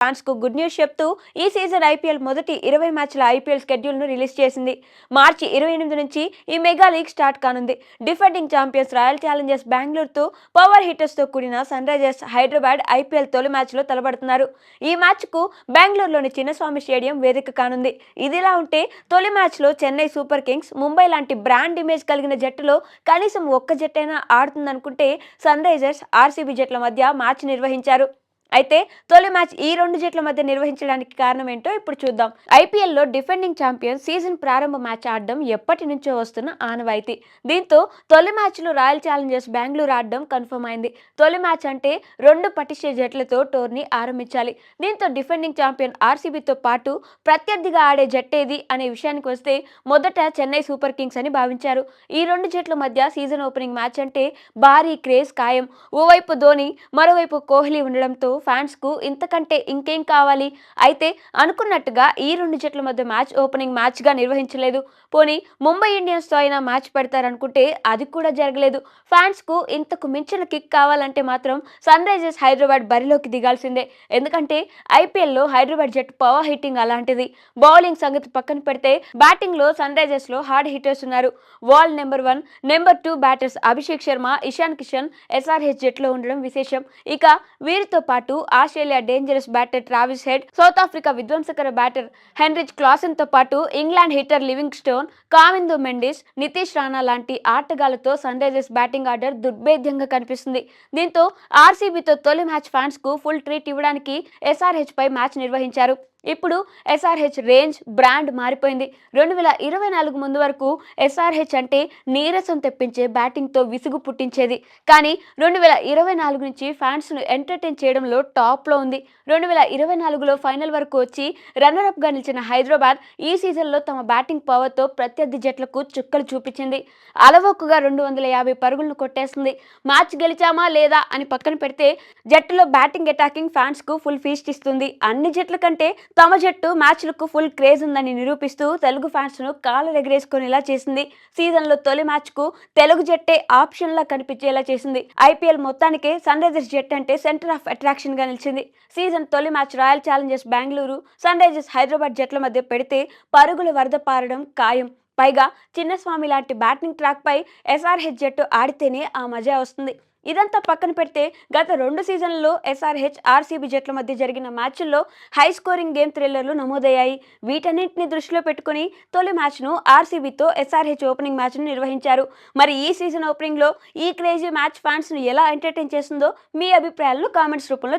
Fans కు good news చెప్తూ ఈ సీజన్ ఐపీఎల్ మొదటి 20 మ్యాచ్ల ఐపీఎల్ షెడ్యూల్ ను రిలీజ్ చేసింది. మార్చి 28 నుంచి ఈ మెగా లీగ్ స్టార్ట్ కానుంది. డిఫెండింగ్ ఛాంపియన్స్ రాయల్ ఛాలెంజర్స్ బెంగళూరుతో పవర్ హిట్టర్స్ తో కూడిన సన్ రైజర్స్ హైదరాబాద్ ఐపీఎల్ తొలి మ్యాచ్ లో తలపడుతున్నారు. ఈ మ్యాచ్ కు బెంగళూరులోని చిన్నస్వామి స్టేడియం వేదిక కానుంది. ఇదిలా ఉంటే తొలి మ్యాచ్ లో చెన్నై సూపర్ కింగ్స్, ముంబై లాంటి బ్రాండ్ ఇమేజ్ కలిగిన జట్టులో కనీసం ఒక్క జట్టైనా ఆడుతుందనుకుంటే సన్ రైజర్స్, ఆర్సీబీ జట్ల మధ్య మ్యాచ్ నిర్వహించారు. అయితే తొలి మ్యాచ్ ఈ రెండు జట్ల మధ్య నిర్వహించడానికి కారణం ఏంటో ఇప్పుడు చూద్దాం. ఐపీఎల్ లో డిఫెండింగ్ ఛాంపియన్ సీజన్ ప్రారంభ మ్యాచ్ ఆడడం ఎప్పటి నుంచో వస్తున్న ఆనవాయితీ. దీంతో తొలి మ్యాచ్ లో రాయల్ ఛాలెంజర్స్ బెంగళూరు ఆడడం కన్ఫర్మ్ అయింది. తొలి మ్యాచ్ అంటే రెండు పటిష్ట జట్లతో టోర్నీ ఆరంభించాలి. దీంతో డిఫెండింగ్ ఛాంపియన్ ఆర్సీబీతో పాటు ప్రత్యర్థిగా ఆడే జట్టేది అనే విషయానికి వస్తే మొదట చెన్నై సూపర్ కింగ్స్ అని భావించారు. ఈ రెండు జట్ల మధ్య సీజన్ ఓపెనింగ్ మ్యాచ్ అంటే భారీ క్రేజ్ ఖాయం. ఓవైపు ధోని, మరోవైపు కోహ్లీ ఉండడంతో ఫ్యాన్స్ కు ఇంతకంటే ఇంకేం కావాలి. అయితే అనుకున్నట్టుగా ఈ రెండు జట్ల మధ్య మ్యాచ్ ఓపెనింగ్ మ్యాచ్ గా నిర్వహించలేదు. పోనీ ముంబై ఇండియన్స్ తో అయినా మ్యాచ్ పెడతారనుకుంటే అది కూడా జరగలేదు. ఫ్యాన్స్ కు ఇంతకు మించిన కిక్ కావాలంటే మాత్రం సన్ రైజర్స్ హైదరాబాద్ బరిలోకి దిగాల్సిందే. ఎందుకంటే ఐపీఎల్ లో హైదరాబాద్ జట్టు పవర్ హిట్టింగ్ అలాంటిది. బౌలింగ్ సంగతి పక్కన పెడితే బ్యాటింగ్ లో సన్ రైజర్స్ లో హార్డ్ హిట్టర్స్ ఉన్నారు. World number 1, number 2 batters Abhishek Sharma, Ishan Kishan SRH జట్లో ఉండడం విశేషం. ఇక వీరితో పాటు Australia dangerous batter Travis Head, South Africa విధ్వంసకర బ్యాటర్ హెన్రిచ్ క్లాసెన్ తో పాటు England hitter Livingstone, Kamindu Mendis, Nitish Rana లాంటి ఆటగాళ్లతో సన్ రైజర్స్ బ్యాటింగ్ ఆర్డర్ దుర్భేద్యంగా కనిపిస్తుంది. దీంతో ఆర్సీబీతో తొలి మ్యాచ్ ఫ్యాన్స్ కు ఫుల్ ట్రీట్ ఇవ్వడానికి ఎస్ఆర్హెచ్ పై మ్యాచ్ నిర్వహించారు. ఇప్పుడు ఎస్ఆర్హెచ్ రేంజ్, బ్రాండ్ మారిపోయింది. 2024 ముందు వరకు ఎస్ఆర్హెచ్ అంటే నీరసం తెప్పించే బ్యాటింగ్తో విసుగు పుట్టించేది. కానీ 2024 నుంచి ఫ్యాన్స్ను ఎంటర్టైన్ చేయడంలో టాప్లో ఉంది. 2024లో ఫైనల్ వరకు వచ్చి రన్నరప్గా నిలిచిన హైదరాబాద్ ఈ సీజన్లో తమ బ్యాటింగ్ పవర్తో ప్రత్యర్థి జట్లకు చుక్కలు చూపించింది. అలవోకుగా 250 పరుగులను కొట్టేస్తుంది. మ్యాచ్ గెలిచామా లేదా అని పక్కన పెడితే జట్టులో బ్యాటింగ్, అటాకింగ్ ఫ్యాన్స్కు ఫుల్ ఫీస్ట్ ఇస్తుంది. అన్ని జట్ల కంటే తమ జట్టు మ్యాచ్లకు ఫుల్ క్రేజ్ ఉందని నిరూపిస్తూ తెలుగు ఫ్యాన్స్ను కాలరెగరేసుకునేలా చేసింది. సీజన్లో తొలి మ్యాచ్కు తెలుగు జట్టే ఆప్షన్లా కనిపించేలా చేసింది. ఐపీఎల్ మొత్తానికే సన్ రైజర్స్ జట్టు అంటే సెంటర్ ఆఫ్ అట్రాక్షన్గా నిలిచింది. సీజన్ తొలి match royal challengers Bengaluru, sun Risers Hyderabad జట్ల మధ్య పెడితే పరుగుల వరద పారడం ఖాయం. పైగా చిన్నస్వామి లాంటి బ్యాటింగ్ ట్రాక్ పై ఎస్ఆర్హెచ్ జట్టు ఆడితేనే ఆ మజా వస్తుంది. ఇదంతా పక్కన పెడితే గత 2 సీజన్లలో ఎస్ఆర్హెచ్, ఆర్సీబీ జట్ల మధ్య జరిగిన మ్యాచ్ల్లో హై స్కోరింగ్ గేమ్ థ్రిల్లర్లు నమోదయ్యాయి. వీటన్నింటినీ దృష్టిలో పెట్టుకుని తొలి మ్యాచ్ను ఆర్సీబీతో ఎస్ఆర్హెచ్ ఓపెనింగ్ మ్యాచ్ను నిర్వహించారు. మరి ఈ సీజన్ ఓపెనింగ్లో ఈ క్రేజీ మ్యాచ్ ఫ్యాన్స్ను ఎలా ఎంటర్టైన్ చేస్తుందో మీ అభిప్రాయాలను కామెంట్స్ రూపంలో